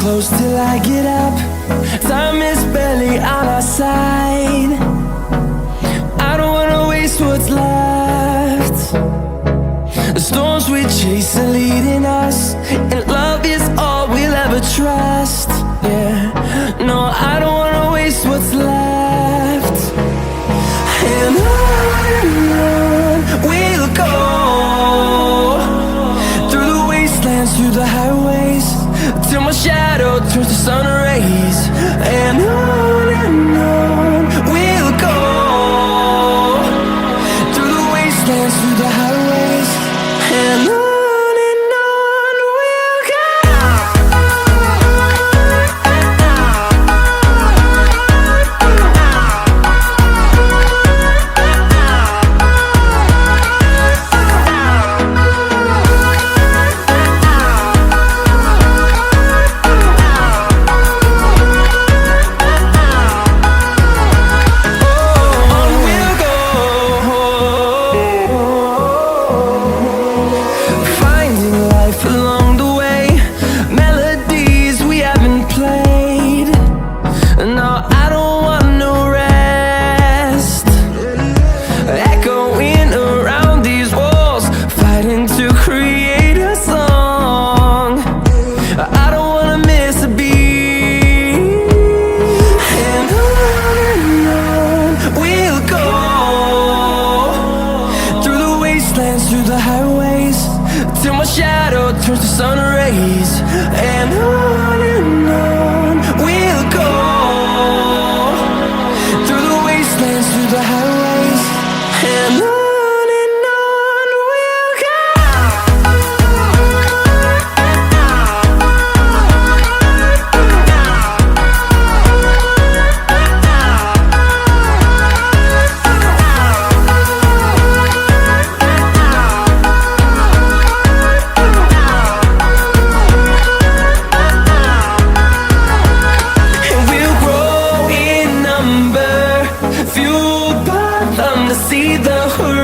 close till I get up. Time is barely on our side. I don't wanna waste what's left. The storms we chase are leading us, and love is all we'll ever trust. Yeah, no, I don't wanna waste what's left. And on we'll go, through the wastelands, through the highways, till my shadow turns to sun rays. And on we'll go, through the wastelands, through the highways, and on we'll go. Along the way, melodies we haven't played. No, I don't want no rest. Echoing around these walls, fighting to create a song. I don't wanna miss a beat. And on we'll go, through the wastelands, through the highways, till my shadow turns to sun rays. And on we'll go, through the wastelands, through the highways, and on we'll go. Fueled by them to see the horizon.